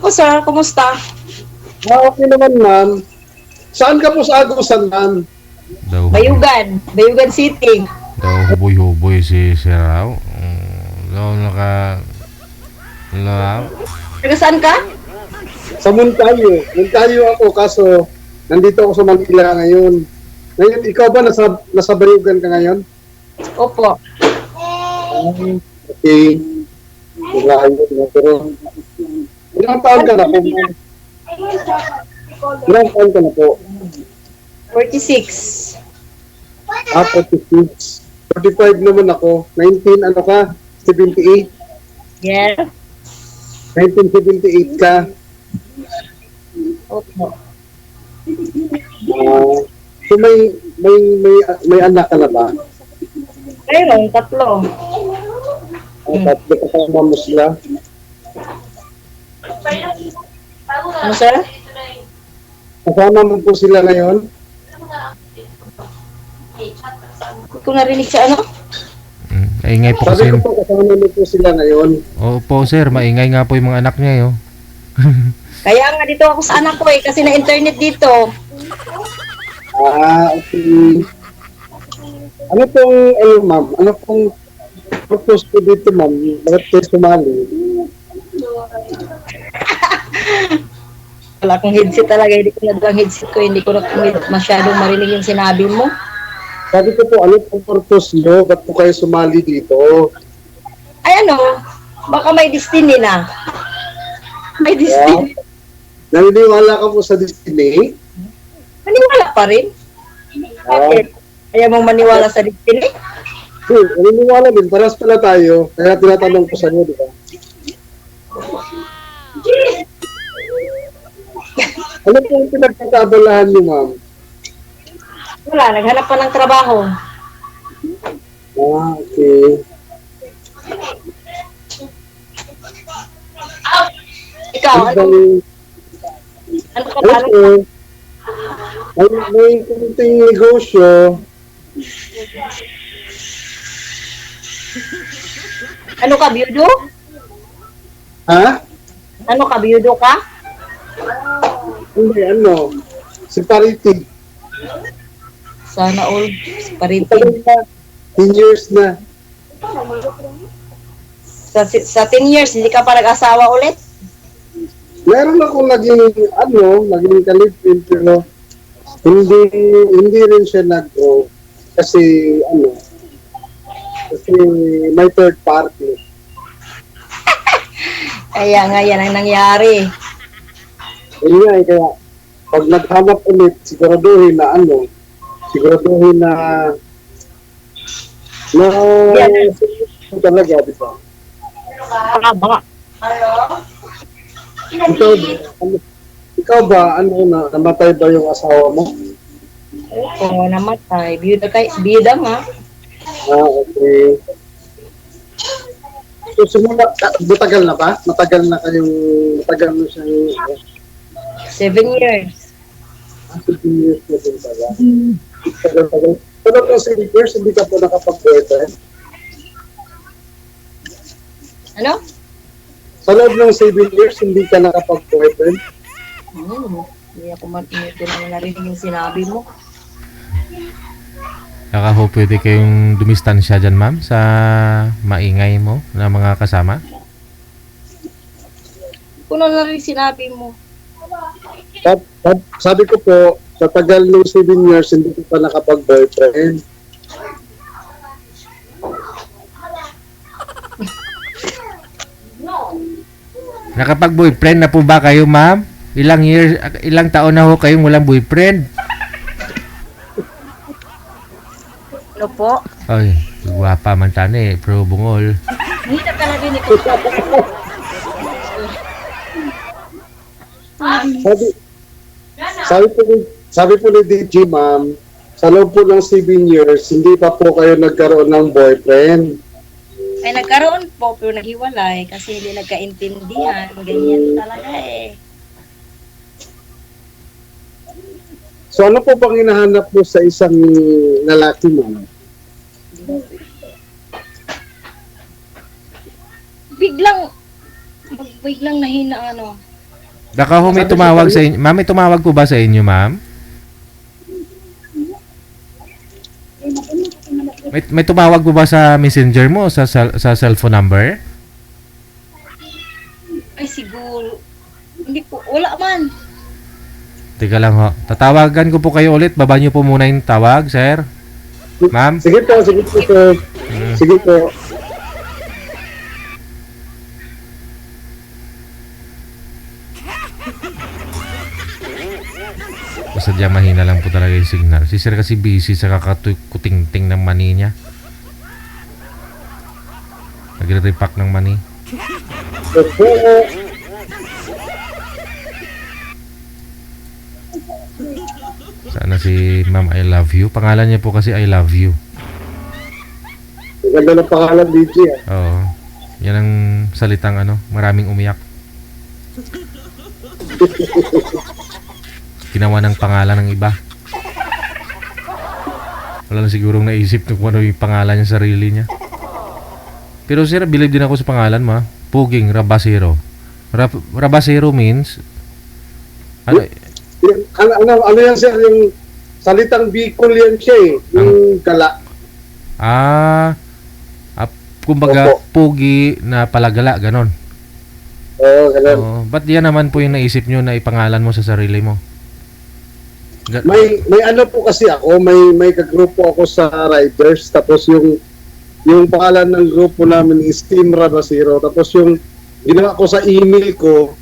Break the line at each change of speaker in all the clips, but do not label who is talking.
po, sir. Kumusta?
Okay naman, ma'am. Saan ka po sa Agusan, ma'am?
Daw,
Bayugan. Bayugan City.
daw huboy-huboy si Raw. Daw
Taga saan ka?
Sa Montayo. Montayo ako, kaso nandito ako sa Manila ngayon. Ngayon, ikaw ba nasa Bayugan ka ngayon?
Opo.
Okay. Malayo na. Pero, ilang taon ka na po, ma'am? Ilang taon ka na po?
46.
46. 45 naman ako. 19, ano ka? 78.
Yeah.
1978 ka.
Opo.
So may anak ka na ba?
Mayroon, 3.
Tatlo kasama mo sila.
Ano, sir?
Kasama mo po sila ngayon?
Hindi ko narinig sa ano?
Maingay po
Sabi
kasi.
ko po, kasama mo po sila ngayon.
Opo sir, maingay nga po yung mga anak niya.
Kaya nga dito ako sa anak ko kasi na-internet dito.
Okay. Ano pong, ma'am? Ano pong purpose ko dito, ma'am? Bakit kayo sumali?
Wala akong headset talaga. Hindi ko nagawang headset ko. Hindi ko na masyadong marinig yung sinabi mo.
Sabi ko po, ano pong purpose nyo? Ba't po kayo sumali dito?
Ay ano, baka may destiny na. May destiny.
Naniniwala ka po sa destiny?
Maniwala pa rin. Bakit? Ayaw mong maniwala sa destiny?
Naniniwala din. Paras pala tayo. Kaya tinatanong ko sa inyo, di ba? Ano po yung pinagkakaabalahan niyo, ma'am?
Wala, naghanap pa ng trabaho.
Okay.
Ikaw, ano ka ba?
May kunting negosyo.
Ano ka, biyudo?
Ha?
Ano ka, biyudo ka?
Hindi, ano? Separated.
Sana all paritin.
Tagal na. 10 years na.
Sa 10 years, hindi ka pa nag-asawa ulit?
Meron akong naging kalipin, pero hindi rin siya nag-grow. Kasi, kasi may third party.
Kaya nga yan ang nangyari.
Yun nga, kaya pag naghanap ulit, siguraduhin na talaga, di ba?
Baka.
Ikaw ba, namatay ba yung asawa mo?
Oo, namatay. Biyuda nga.
Okay. So, matagal na ba? Matagal na siyang
7 years.
15 years na din pala. Tagal. Pero kung 7 years, hindi ka po nakapag-boyfriend?
Ano?
Sa loob ng 7 years, hindi ka nakapag-boyfriend?
Hindi ko naman narinig yung sinabi mo.
Saka ho pwede kayong dumistansya dyan ma'am sa maingay mo na mga kasama.
Kung ano na rin sinabi mo.
Sabi ko po, sa tagal ng 7 years, hindi ko pa nakapag-boyfriend.
Nakapag-boyfriend na po ba kayo ma'am? Ilang taon na ho kayong walang boyfriend?
Ano po?
Ay, guwapa man tani, pero bungol.
Hindi na ka narinig ko.
Sabi po ni DJ, ma'am, sa loob po ng 7 years, hindi pa po kayo nagkaroon ng boyfriend.
Ay, nagkaroon po, pero naghiwalay kasi hindi nagkaintindihan. Ganyan talaga eh.
So ano po bang hinahanap mo sa isang lalaki, ma'am?
Biglang nahina ang ano.
Baka ho may tumawag sa inyo. Ma'am, may tumawag po ba sa inyo, ma'am? May tumawag po ba sa messenger mo sa cellphone number?
Ay, siguro. Hindi po. Wala man.
Teka lang ho. Tatawagan ko po kayo ulit. Baba niyo po muna yung tawag, sir. Ma'am?
Sige po, sir. Sige po.
Sadyang mahina lang po talaga yung signal. Si sir kasi busy sa kakakuting-ting ng money niya. Nagre-repack ng money.
Opo.
Sana si Ma'am I love you. Pangalan niya po kasi I love you.
Maganda ng pangalan, DJ.
Oo. Yan ang salitang maraming umiyak. Ginawa ng pangalan ng iba. Wala na sigurong naisip kung ano yung pangalan niya, sarili niya. Pero sir, believe din ako sa pangalan mo. Puging Rabasero. Rabasero means
Ano yan, sir? Yung salitang Bicol yan siya eh. Yung gala.
Kumbaga
Opo.
pugi na palagala, ganon.
Oo, ganun.
Ba't yan naman po yung naisip nyo na ipangalan mo sa sarili mo?
May ano po kasi ako, may kagrupo ako sa Riders, tapos yung pangalan ng grupo namin is Team Rabasero, tapos yung ginawa ko sa email ko,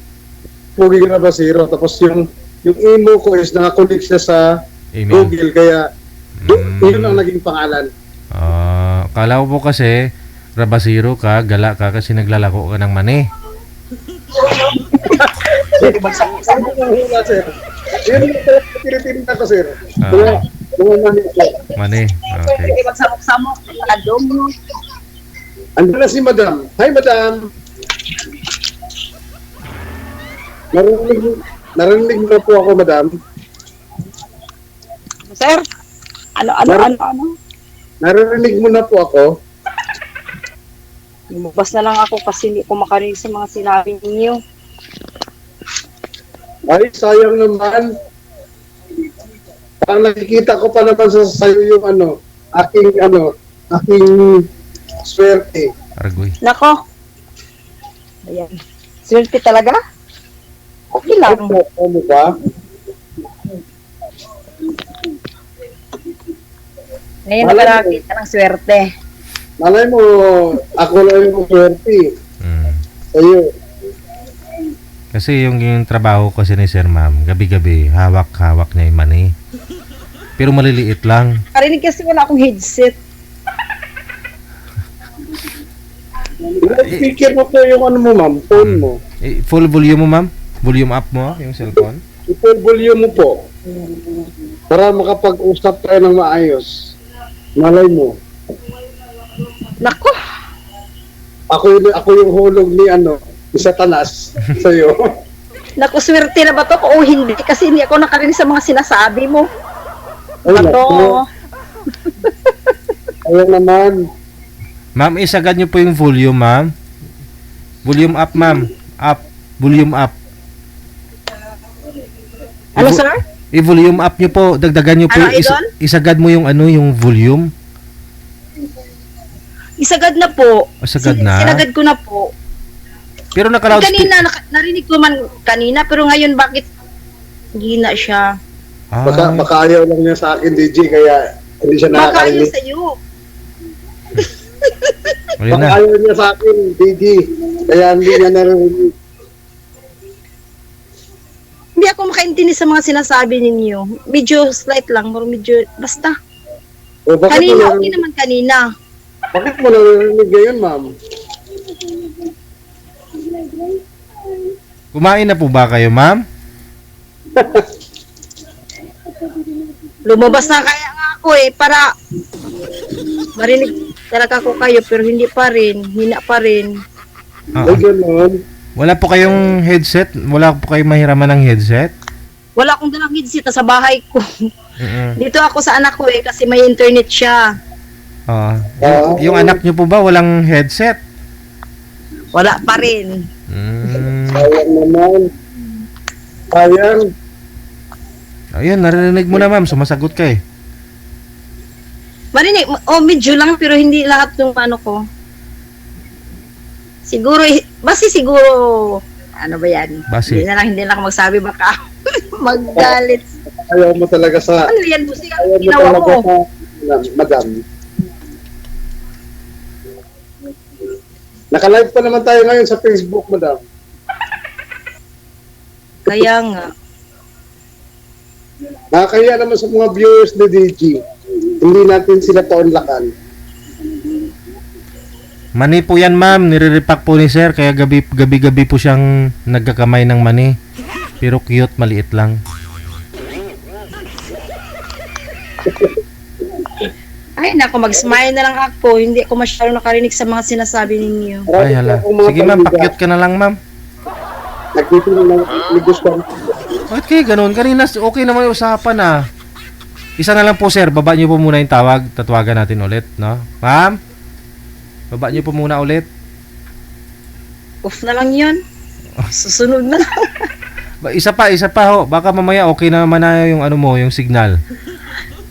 Puging Rabasero, tapos yung email ko is nakakulik siya sa
Email.
Google, kaya yun ang naging pangalan.
Akala ko po kasi Rabasero ka, gala ka kasi naglalako ka ng mani.
Saan mo ang hula, sir? Yun yung tinitinda ko, sir. Mga manito.
Mani, okay.
Magsamok-samok. Adom mo.
Andun na si Madam. Hi, Madam. Narinig mo na po ako, Madam.
Sir? Ano?
Narinig mo na po ako.
Lumabas na lang ako kasi hindi ko makarinig sa mga sinabi ninyo.
Ay, sayang naman. Parang nakikita ko pa naman sa sayo yung aking swerte.
Argoy.
Nako. Ayan. Swerte talaga? Okay lang.
Ano ba?
Ngayon nakakita ng swerte.
Malay mo, ako lang yung swerte. Sa'yo.
Kasi yung trabaho kasi ni Sir Ma'am, gabi-gabi, hawak-hawak niya yung money. Pero maliliit lang.
Karinig kasi wala akong headset.
Speaker mo po yung ano mo, ma'am, phone mo.
Full volume mo, ma'am? Volume up mo, yung cellphone?
I-full volume mo po. Para makapag-usap tayo ng maayos. Malay mo.
Nako.
Ako yung hulog ni Satanas sa'yo.
Naku, swerte na ba to? O hindi, kasi hindi ako nakarinig sa mga sinasabi mo. Bato.
Ayan naman.
Ma'am, isagad niyo po yung volume, ma'am. Volume up, ma'am. Up. Volume up.
Ano, sir?
I-volume up niyo po. Dagdagan niyo po.
Ano, Idol?
Isagad mo yung yung volume.
Isagad na po.
Isagad na?
Sinagad ko na po.
Pero naka-loudspeaker.
Kanina, narinig ko man kanina, pero ngayon bakit gina siya?
Baka ayaw lang niya sa akin, DJ, kaya hindi siya
Baka
nakakarinig.
ayaw sa'yo.
Ayun
Baka
na.
ayaw niya sa akin, DJ, kaya hindi niya narinig.
Hindi ako makaintindi sa mga sinasabi ninyo. Medyo slight lang, pero medyo, basta.
O, bakit
Kanina,
mo
okay naman kanina.
Bakit mo narinig ngayon, ma'am?
Kumain na po ba kayo, ma'am?
Lumabas na kaya nga ako para marinig talaga ko kayo, pero hindi pa rin, hina pa rin.
Ay, gano'n.
Wala po kayong headset? Wala po kayong mahiraman ng headset?
Wala akong dalang headset sa bahay ko.
Mm-mm.
Dito ako sa anak ko kasi may internet siya.
Yung anak niyo po ba walang headset?
Wala pa rin.
Mm.
Sayang naman. Sayang.
Ayun, narinig mo na ma'am, sumasagot ka eh.
Marinig, medyo lang pero hindi lahat ng ano ko. Siguro, basi siguro, ano ba yan?
Basi.
Hindi na ako magsabi baka maggalit.
Ayaw mo talaga sa...
Ano yan? Basi
Ayaw
ang
mo
ginawa
talaga
mo.
sa... Madam. Naka-live pa naman tayo ngayon sa Facebook, madam.
Kaya nga.
Nakakaya naman sa mga viewers ni DG. Hindi natin sila paunlakan.
Mani po yan ma'am, nire-repack po ni sir, kaya gabi-gabi po siyang nagkakamay ng mani. Pero cute, maliit lang.
Ay, naku, mag-smile na lang ako. Hindi ako masyadong nakarinig sa mga sinasabi ninyo.
Ay hala. Sige ma'am, pakyut ka na lang ma'am.
Nagtitin ng negosyo.
Bakit kayo ganun? Kanina okay naman yung usapan ah. Isa na lang po sir, baba niyo po muna yung tawag. Tatawagan natin ulit, no? Ma'am? Baba niyo po muna ulit.
Off na lang yun. Susunod na lang.
Isa pa ho. Baka mamaya okay na naman na yung ano mo, yung signal.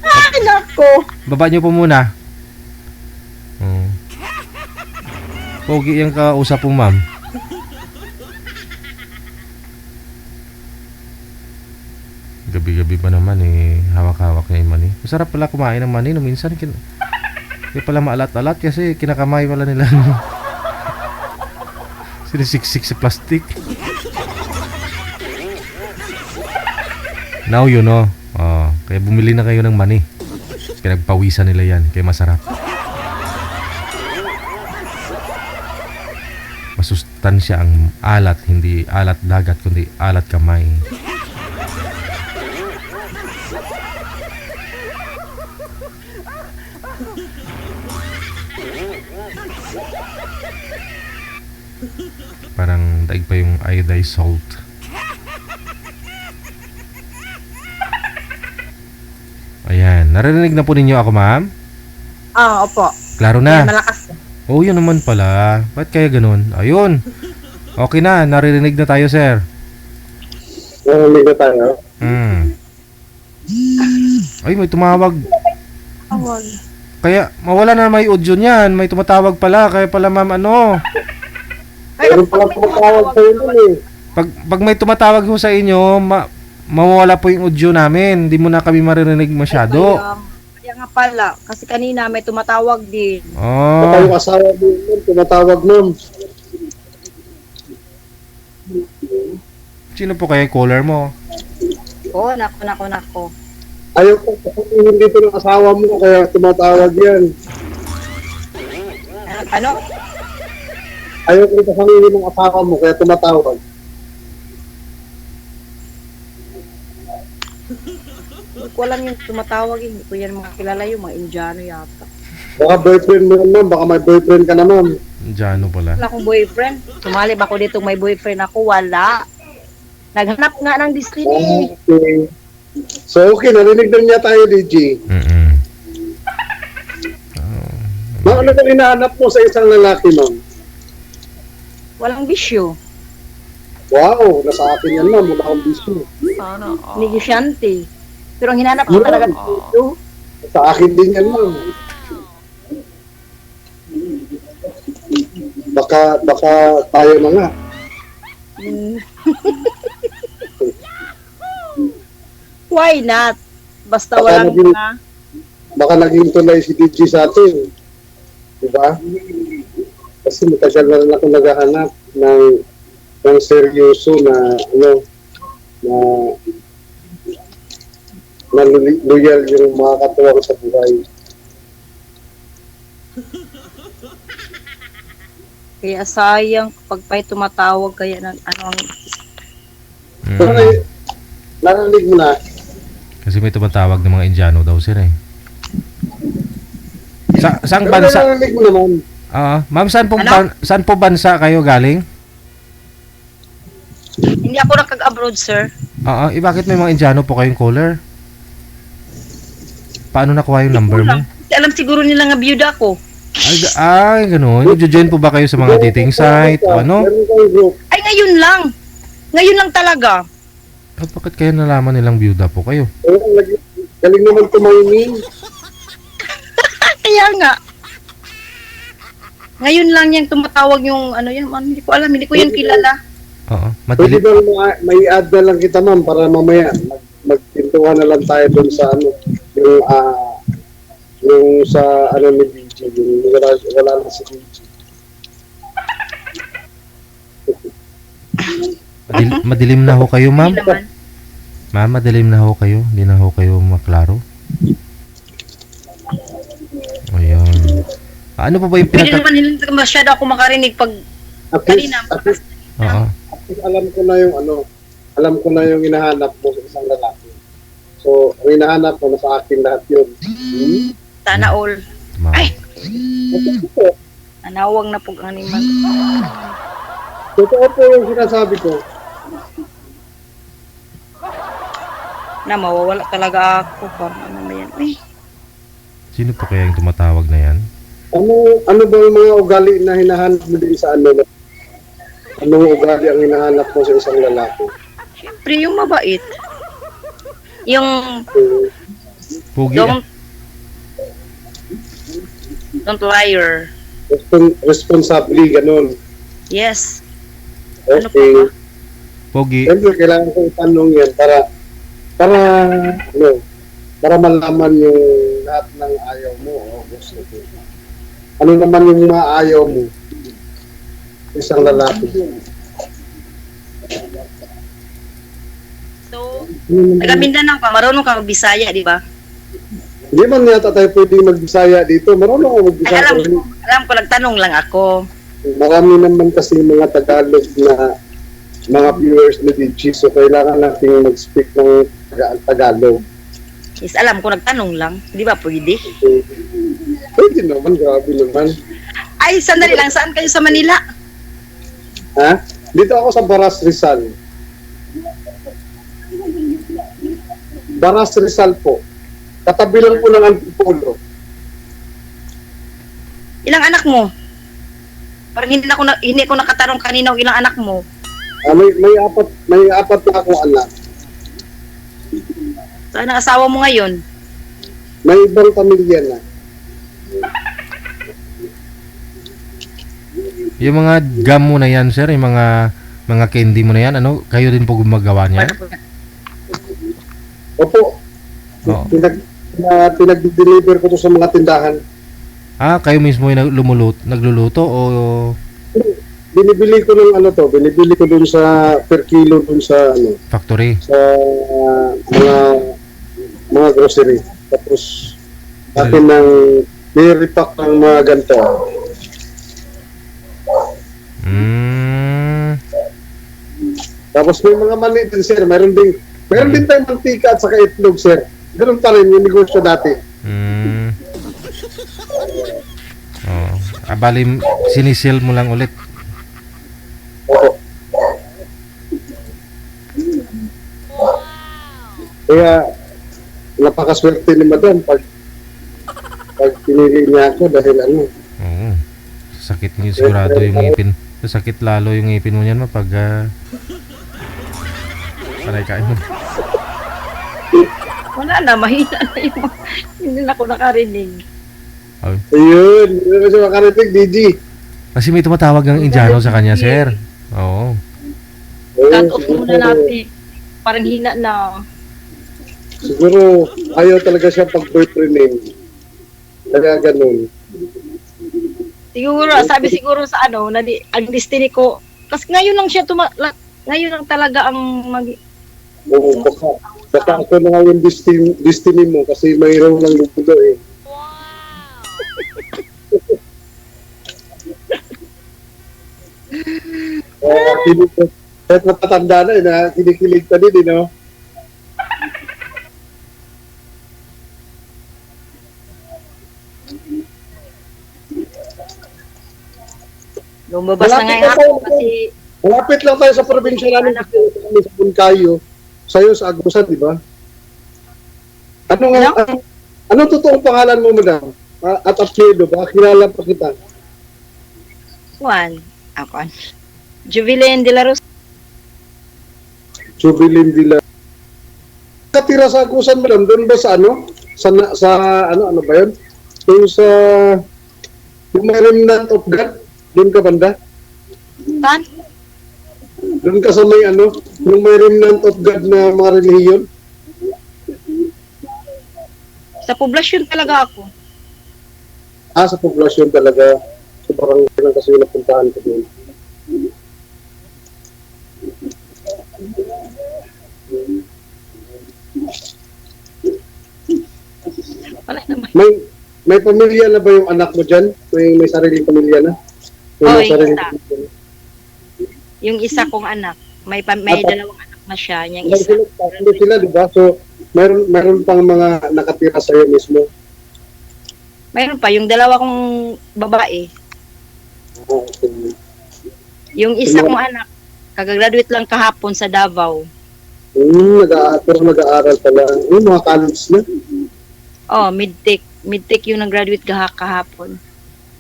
Ay, naku.
Baba niyo po muna. Pogi yung kausap po ma'am. Gabi-gabi pa naman eh, hawak-hawak niya yung mani. Masarap pala kumain ng mani no, minsan hindi pala maalat-alat kasi kinakamay pala nila. Sinisiksik sa plastic. Now you know. Kaya bumili na kayo ng mani. Kaya nagpawisan nila yan, kaya masarap. Masustansya ang alat, hindi alat dagat kundi alat kamay. Parang daig pa yung iodized salt. Ayan, narinig na po ninyo ako ma'am?
Opo.
Klaro na.
Malakas.
Oh, yun naman pala. Ba't kaya ganun? Ayun. Okay na, naririnig na tayo sir.
Narinig na tayo.
Ay, may tumawag.
Tawag.
Kaya, mawala na may audio niyan. May tumatawag pala. Kaya pala ma'am, ano.
Meron pala pumatawag sa inyo eh.
Pag may tumatawag ho sa inyo, mawawala po yung audio namin. Hindi mo na kami maririnig masyado.
Kaya nga pala. Kasi kanina may tumatawag din.
Baka
Oh,
yung asawa mo yun, tumatawag nun.
sino po kaya yung caller mo?
Nako.
Ayaw ko sasabihin dito ng asawa mo, kaya tumatawag yan.
Ano?
Ayaw ko sasabihin ng asawa mo, kaya tumatawag.
Hindi ko alam yung tumatawag. Hindi ko yan mga kilala yung mga Indiano yata.
Baka boyfriend mo naman, baka may boyfriend ka naman.
Diyan pala.
Wala akong boyfriend. Sumali ba ako dito may boyfriend ako? Wala. Naghanap nga ng destiny.
Okay. So okay, narinig na niya tayo, DJ. Ma'am, ano kang inahanap mo sa isang lalaki, ma'am?
Walang bisyo.
Wow, nasa akin yan, ma'am. Wala akong bisyo.
Negosyante. Pero ang hinanap ko talaga dito.
Sa akin din yan, ma'am. Baka tayo na nga.
Why not? Basta
Baka
walang
naging-
na.
Baka naging tulay si DJ sa atin. Diba? Kasi matagal na rin ako naghahanap ng seryoso na loyal yung mga katuwa ko sa buhay.
Kaya sayang pag pa'y tumatawag kaya ng ano ang
So, narinig mo na,
Kasi may tumatawag ng mga Indiano daw sir eh. Saang
pero
bansa?
narinig mo naman.
Ma'am,
Ano?
saan po bansa kayo galing?
hindi ako nakag-abroad, sir.
Bakit may mga Indiano po kayong caller? Paano nakuha yung number mo?
Kasi alam siguro nila nga biyuda ko.
Ay, ganun. Nagjo-join po ba kayo sa mga dating site o ano?
Meron kang group.
Ay, ngayon lang. Ngayon lang talaga.
Bakit kaya nalaman nilang byuda po kayo?
Galing naman tumawin.
Kaya nga. Ngayon lang yung tumatawag yung ano yan, man, hindi ko alam, hindi ko yan kilala.
Oo.
Pwede
Madilim.
ba may add na lang kita, ma'am, para mamaya magpintuhan na lang tayo dun sa ano, yung sa ano ni DJ, yung wala na si DJ.
Madilim na ho kayo, ma'am.
Hindi naman.
Ma'am, madilim na ho kayo. Hindi na ho kayo maklaro. Ayun. Ano pa ba yung
Pwede naman hindi masyado ako makarinig pag
At
kanina.
least,
Oo.
alam ko na yung ano, alam ko na yung hinahanap mo sa isang lalaki. So, ang hinahanap mo na sa akin lahat yun.
Sana all.
Ma'am.
Ay!
Totoo
Nanawag na po ang animal.
po yung sinasabi ko.
Na mawawala talaga ako. Parang ano na yan. Eh,
Sino po kaya yung tumatawag na yan?
Ano ba yung mga ugali na hinahanap mo din sa ano? Anong ugali ang hinahanap mo sa isang lalaki?
syempre yung mabait. Yung
Pugi.
don't liar.
Responsably, ganun.
Yes. Ano pa
Okay.
ba?
Pogi.
Siyempre, kailangan ko itanong yan para malaman yung lahat ng ayaw mo o gusto mo. Ano naman yung maayaw mo? Isang lalaki.
So, taga Mindanao ka, marunong ka mag-Bisaya, di ba?
Hindi man yata tayo pwedeng mag-Bisaya dito. Marunong ako
Ay,
mag-Bisaya.
alam ko, nagtanong lang ako.
Marami naman kasi mga Tagalog na mga viewers ni DG, so kailangan natin mag-speak ng Tagalog.
Yes, alam ko, nagtanong lang. Di ba pwede?
Pwede naman, grabe naman.
Ay, sandali lang, saan kayo sa Manila?
Ha? Dito ako sa Baras Rizal. Baras Rizal po. Katabi lang po ng Antipolo.
Ilang anak mo? Parang hindi ko nakatanong kanina kung ilang anak mo.
May apat na akong anak.
Saan ang asawa mo ngayon?
May ibang pamilya na.
Yung mga gum mo na yan, sir, yung mga candy mo na yan, ano, kayo din po gumagawa niyan?
Opo.
Oo.
Pinag-deliver ko to sa mga tindahan.
Ah, kayo mismo yung nagluluto o
Binibili ko dun sa per kilo dun sa
factory?
sa mga grocery. Tapos atin ng ni-repack ng mga ganito. Tapos may mga mali din, sir. Meron din tayong mantika at saka itlog, sir. Ganun pa rin yung negosyo dati.
Oh. Bali, sinisil mo lang ulit.
Oo. Kaya napakaswerte ni Madam pag pinili niya ako dahil
Oo. Sakit niyo sigurado yung ngipin. Sakit lalo yung ngipin mo niyan pag panay kain mo.
Wala na, mahina na yung hindi na ako nakarinig.
ayun, hindi na siya makarating, DG.
Kasi may tumatawag ng Indiano sa kanya, sir. Oo.
Cut off muna natin. Parang hina na.
Siguro ayaw talaga siya pag-boyfriendin. Kaya ganun.
Siguro, sabi siguro sa ang destiny ko. Kasi ngayon lang siya ngayon lang talaga ang
Oo, baka ako na nga yung destiny mo kasi mayroon lang lubulo eh. Kahit matatanda na kinikilig ka din, no?
lumabas na ngayon ako kasi
Malapit lang tayo sa probinsya namin kasi kami sa Buncayo. Sa'yo sa Agusan, di ba? Anong totoong pangalan mo, madam? At apelyido ba? Kilala pa kita.
Juan, ako. Jubilin de la Rosa.
Jubilin Dila katira sa Agusan, madam, doon ba sa ano? Sa ano ba yun? Yung sa, yung may remnant of God, doon ka banda?
Saan?
Doon ka sa may ano, yung may remnant of God na mga relihiyon?
Sa poblasyon talaga ako.
Sa poblasyon talaga. So, parang ganun kasi yung napuntahan ko doon.
Wala naman.
May pamilya na ba yung anak mo dyan? May sariling pamilya na?
Oo,
May sariling
isa.
pamilya na?
Yung isa kong anak, may dalawang anak na siya, yung
May
isa.
sila, di ba? So, meron pang mga nakatira sa'yo mismo.
Mayroon pa, yung dalawa kong babae.
Okay.
Yung isa kong anak, kagagraduate lang kahapon sa Davao.
Pero nag-aaral pala. Yung mga college na.
Oh, mid-tech. Mid-tech yung nag-graduate kahapon.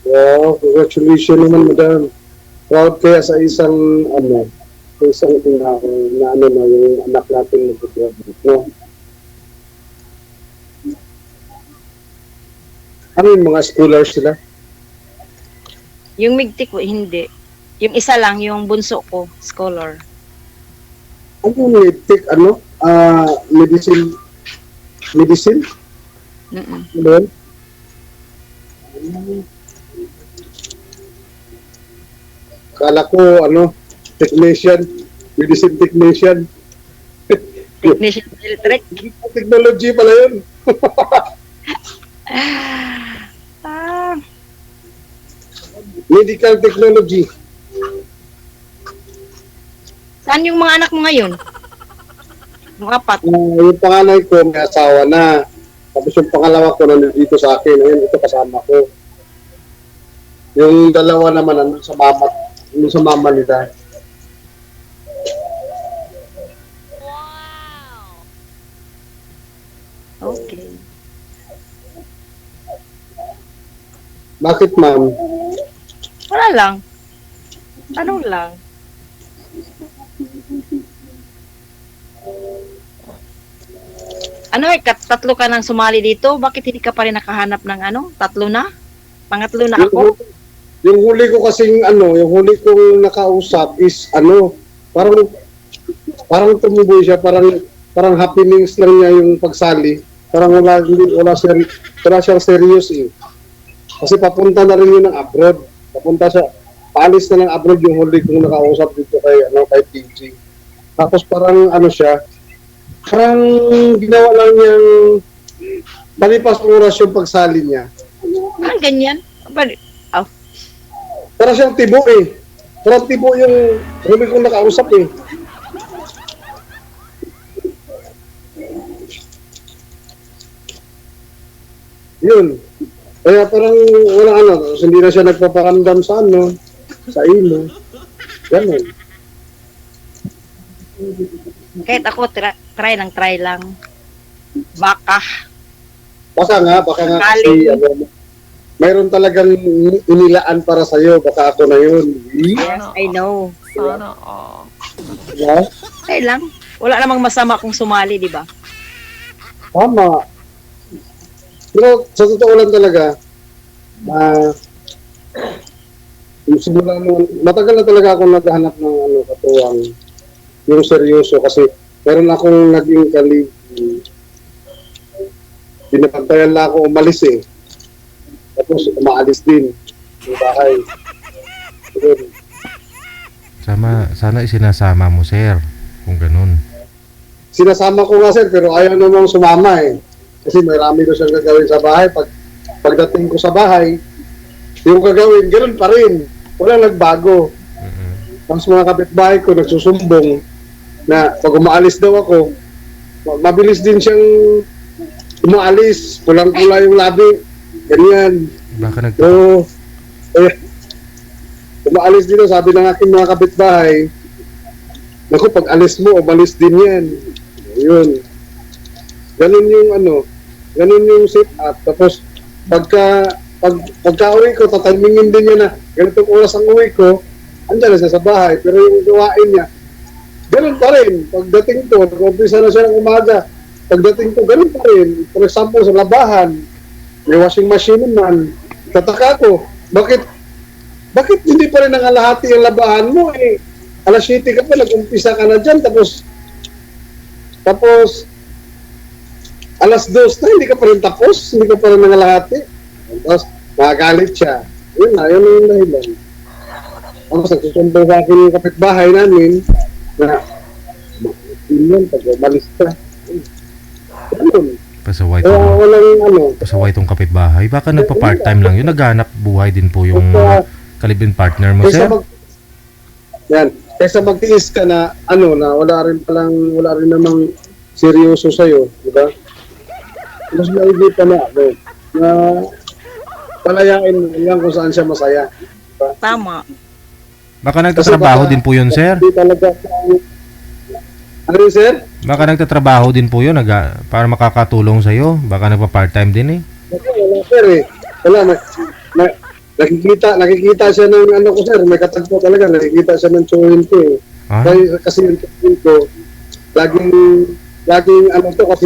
Wow, congratulations naman, madam. Proud kaya sa isang, na yung anak natin nag-graduate, no? Ano yung mga scholars sila?
Yung mid-tech, hindi. Yung isa lang, yung bunso ko, scholar.
Ano yung medtech, medicine? Medicine?
Mm-mm.
Ano yun? Akala ko, technician, medicine technician.
Technician electric.
Technology pala yun.
Ah,
Medical technology.
saan yung mga anak mo ngayon? Yung apat.
Yung panganay ko, may asawa na. Tapos yung pangalawa ko, nandito sa akin. Ayun, ito kasama ko. Yung dalawa naman, nandun sa mama nila.
Okay.
Bakit, ma'am?
Wala lang. Ano lang? Ano tatlo ka nang sumali dito? Bakit hindi ka pa rin nakahanap ng tatlo na? Pangatlo na ako?
Yung huli ko kasing yung huli kong nakausap is parang tumuboy siya, parang happenings lang niya yung pagsali. Parang wala siyang serious eh. Kasi papunta na rin yun ng abroad. Paalis na ng abroad yung huli kong nakausap dito kay PG. Tapos parang parang ginawa lang niyang palipas oras yung pagsali niya.
Ganyan.
Para siyang tibo eh. Parang tibo yung huli kong nakausap eh. Yun. Kaya parang walang hindi na siya nagpaparamdam sa imo. Ganun.
Kahit ako, try lang. Baka
Baka nga kasi mayroon talagang inilaan para sa'yo. Baka ako na yun.
yes, I know.
Diba?
Try lang. Wala namang masama kung sumali, di ba?
Tama. Pero sa totoo lang talaga, simula nung, matagal na talaga ako naghahanap ng katuwang yung seryoso kasi meron akong naging kalig. Pinapantayan lang ako umalis eh. Tapos umaalis din yung bahay. Yun.
Sana isinasama mo, sir, kung ganun.
Sinasama ko nga sir, pero ayaw namang sumama eh. Kasi marami ko siyang gagawin sa bahay. Pagdating ko sa bahay, yung gagawin, ganun pa rin. Wala nagbago. Tapos mga kapitbahay ko nagsusumbong na pag umaalis daw ako, mabilis din siyang umaalis. Kulang-kula yung labi. Ganyan.
Baka
So, umaalis dito, sabi ng aking mga kapitbahay, naku, pag alis mo, umalis din yan. Yun. Ganun yung sit-up. Tapos, pagka uwi ko, tatimingin din niya na ganitong oras ang uwi ko, andyan na siya sa bahay. Pero yung gawain niya, ganun pa rin. Pagdating to, nag-umpisa na siya ng umaga. pagdating ko, ganun pa rin. For example, sa labahan, may washing machine naman. Tataka ko, bakit hindi pa rin nangalahati ang labahan mo eh? Alas 7 ka pa, nag-umpisa ka na dyan, tapos alas 2 na, hindi ka pa rin tapos, hindi ka pa rin nangalahati. Tapos, makagalit siya. Yun yung dahilan. Tapos, nagsusundo sa akin yung kapitbahay namin, na, yun, pag umalis ka. Ganun.
Pasaway
Kaya
tong,
walang
pasaway tong kapitbahay. Baka nagpa-part-time lang yun. Naghanap buhay din po yung kalibin partner mo, sir.
Kaysa magtiis ka na, na wala rin namang seryoso sa'yo, di ba? Mas maibitan na ako na palayain mo lang kung saan siya masaya. Diba?
Tama.
Baka nagtatrabaho din po yun, sir.
Hindi talaga. Ano yun, sir?
Baka nagtatrabaho din po yun para makakatulong sa'yo. Baka nagpa-part-time din eh.
Wala, sir eh. Wala, nakikita siya ng ko, sir. May katagpo talaga. Nakikita siya ng tsuhin ko eh.
Ah?
Kasi yung tsuhin ko, laging kasi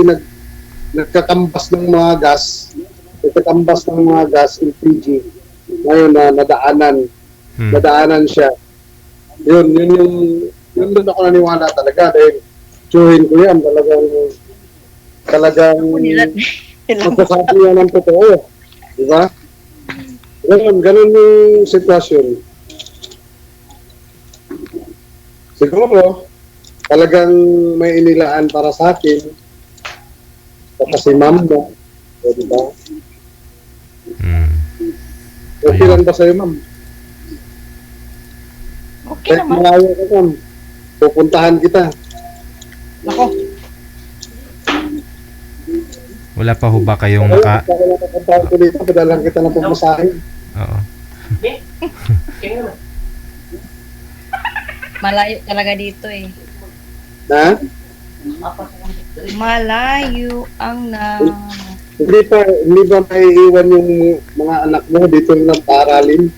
nagkakambas ng mga gas. Nagkakambas ng mga gas, LPG. Ngayon na nadaanan siya. Yun doon ako naniwala talaga dahil tsuhin ko yan talagang magsasabi niya ng totoo. Di ba? Ganun yung sitwasyon. Siguro, talagang may inilaan para sa akin. Kasi ma'am mo. Di ba? Okay lang ba sa'yo, ma'am?
Okay
Kahit
naman.
malayo ka, ma'am. Pupuntahan kita.
Ako.
Wala pa ho ba kayong
Pupuntahan ko dito, padalang kita ng pagmasahin.
Oo.
Malayo talaga dito eh.
Ha?
Malayo ang
Hindi ba may iwan yung mga anak mo dito lang paaralin?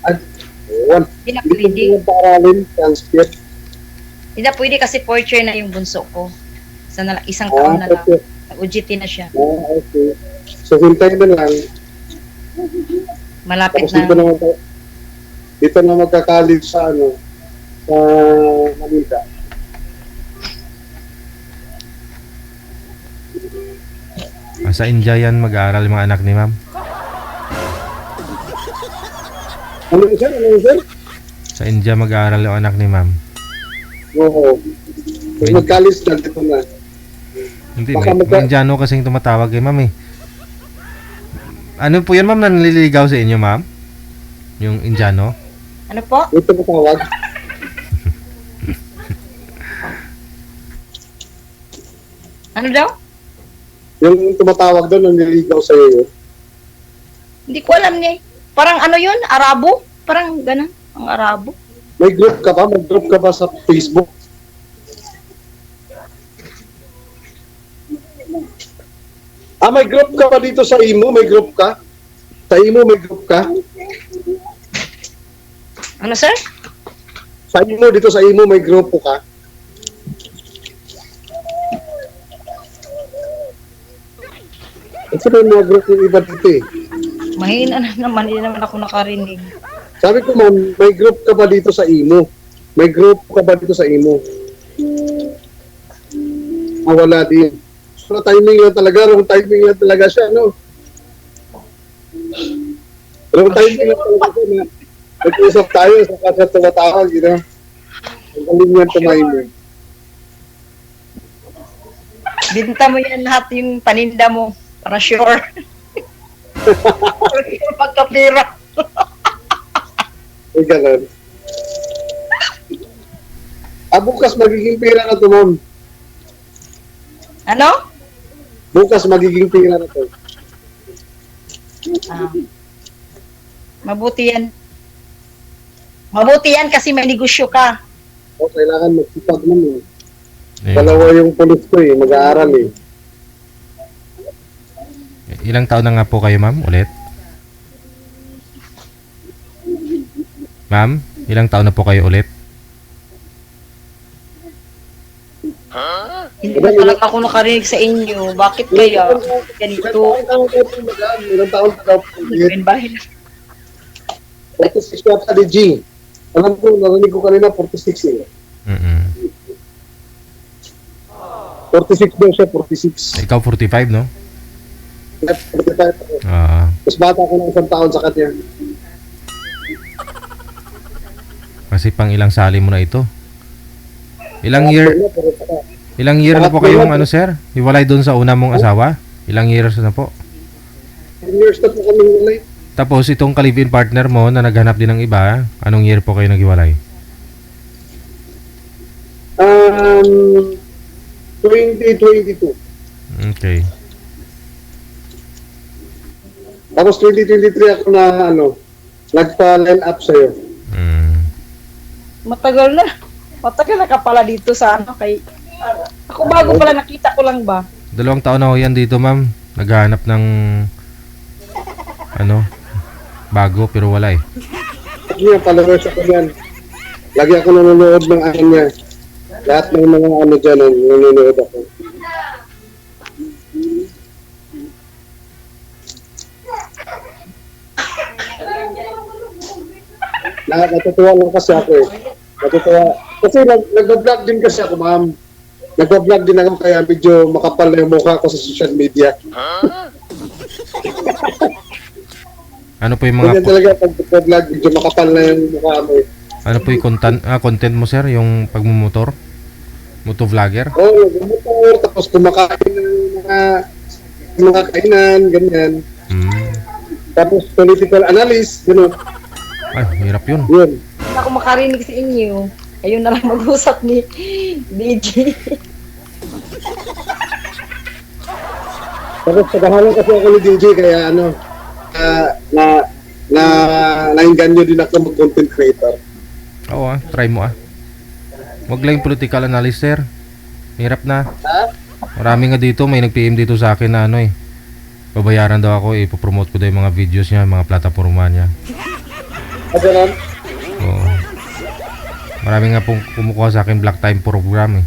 At,
Hindi na
dito
pwede.
lang paaralin, transfer.
Hindi na pwede kasi 4th year na yung bunso ko. Isang taon na lang.
Okay.
Nag-UGT na siya.
Okay. So, hintay na lang.
Malapit
Tapos
na.
dito na magkakalit sa sa Manila.
Sa India yan mag-aaral yung mga anak ni ma'am.
Ano yun, sir?
Sa India mag-aaral yung anak ni ma'am.
Oo. Kung magkalis na, dito na.
Hindi,
Baka
may Indiano kasing tumatawag kay ma'am eh. Ano po yan ma'am, nanliligaw sa inyo ma'am? Yung Indiano?
Ano po?
Dito matawag.
Ano daw?
Yung tumatawag doon, nanliligaw sa'yo yun.
Hindi ko alam niya. Parang ano yun? Arabo? Parang ganun. Ang Arabo.
May group ka ba? May group ka ba sa Facebook? May group ka ba dito sa Imo? May group ka? Sa Imo, may group ka?
Ano sir?
Sa Imo, dito sa Imo, may grupo ka? Kasi may mga group yung iba dito eh.
Mahina na naman. Hindi naman ako nakarinig.
Sabi ko, ma'am, may group ka ba dito sa Imo? May group ka ba dito sa Imo? Wala din. So, timing lang talaga. Wrong timing lang talaga siya, no? Wrong timing lang talaga siya. Nag-usap tayo sa kasya tumatawag, you know? Ang galing yan tumahimik.
Binta mo yan lahat yung paninda mo. Para sure. Pagkapira.
Ay, ganun. Bukas magiging pira na to, ma'am.
Ano?
Bukas magiging pira na to.
Mabuti yan. Mabuti yan kasi may negosyo ka.
O, kailangan magsipag naman.
Ayun.
Dalawa yung pulis ko eh, mag-aaral eh.
Ilang taon na nga po kayo ma'am ulit? Ma'am, ilang taon na po kayo ulit?
Hindi na talaga ako nakarinig sa inyo. Bakit kaya ganito?
Ilang taon na daw po.
Bahay na.
46 yata ni G. Alam ko, narinig ko kanina 46 eh. 46 daw siya, 46.
Ikaw 45, no?
45 ako. Mas bata ko ng isang taon sa kanya.
Kasi pang ilang sali mo na ito? Ilang year na po kayong ano, sir? Hiwalay doon sa una mong asawa? Ilang years na po?
10 years na po kami walay.
Tapos itong ka-live-in partner mo na naghanap din ng iba, anong year po kayo naghiwalay?
2022.
Okay.
Tapos 2023 ako na nagpa-line up sa'yo.
Matagal na. Matagal na ka pala dito sa kay... Ako bago pala, nakita ko lang ba?
2 taon na ho yan dito, ma'am. Naghahanap ng bago pero wala eh.
Lagi yung followers ako yan. Lagi ako nanonood ng niya. Lahat ng mga dyan, nanonood ako. Natutuwa lang kasi ako eh. Natutuwa. Kasi nag-vlog din kasi ako, ma'am. Nag-vlog din ako kaya medyo makapal na yung mukha ko sa social media.
Ano po yung
Ganyan
mga
talaga pag nag-vlog, medyo makapal na yung mukha mo eh.
ano po yung content mo, sir? Yung pagmumotor? Motovlogger?
Oo, motor, tapos kumakain ng mga kainan, ganyan. Tapos political analyst, gano'n.
Ay, hirap yun.
Yun.
Hindi ako makarinig sa inyo. Ayun na lang mag-usap ni DJ.
Tapos pagkahalan kasi ako ni DJ, kaya nainganyo din ako mag-content creator.
Oo try mo Wag lang yung political analyst, sir. Hirap na. Marami nga dito, may nag-PM dito sa akin na babayaran daw ako, ipopromote ko daw yung mga videos niya, mga plataforma niya.
Ganun?
Oo. Marami nga pong kumukuha sa akin black time program eh.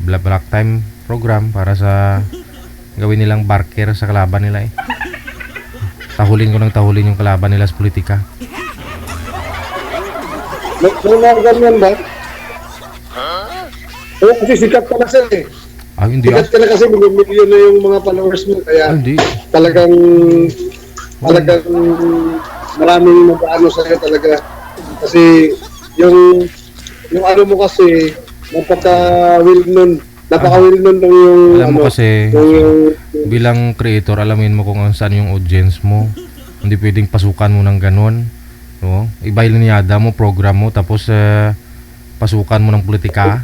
Black time program para sa gawin nilang barker sa kalaban nila eh. Tahulin yung kalaban nila sa politika.
May mga ganyan ba? Oo, kasi sikat ka na sir eh.
Hindi
Sikat ka na kasi milyon na yung mga followers mo, kaya
hindi.
talagang maraming mag-ano sa'yo talaga. Kasi yung mo kasi napaka-will known ng yung
Alam mo kasi
yung
bilang creator, alamin mo kung saan yung audience mo. Hindi pwedeng pasukan mo ng ganon, no? Iba-linyada mo, program mo, tapos pasukan mo ng politika.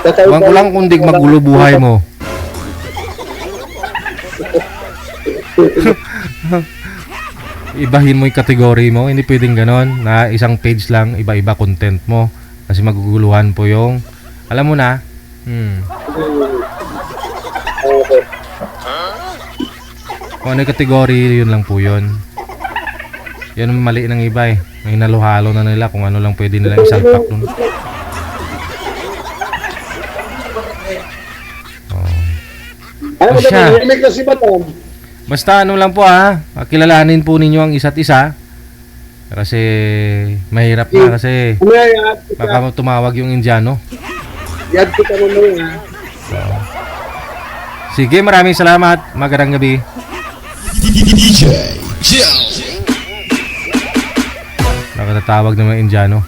Huwag ko lang kundig magulo buhay mo. Ibahin mo yung kategory mo. Hindi pwedeng ganon na isang page lang, iba-iba content mo. Kasi maguguluhan po yung alam mo na.
okay.
Kung ano yung kategory, yun lang po yun. Yan ang mali ng iba eh. May naluhalo na nila kung ano lang pwede nilang isalpak dun.
Ano ba
siya?
nahimik na si Madam?
Basta ano lang po kilalanin po ninyo ang isa't isa. Kasi mahirap na kasi baka tumawag yung Indiano.
Yan kita mo na.
Sige, maraming salamat. Magandang gabi.
DJ Jill.
Nakatatawag naman Indiano.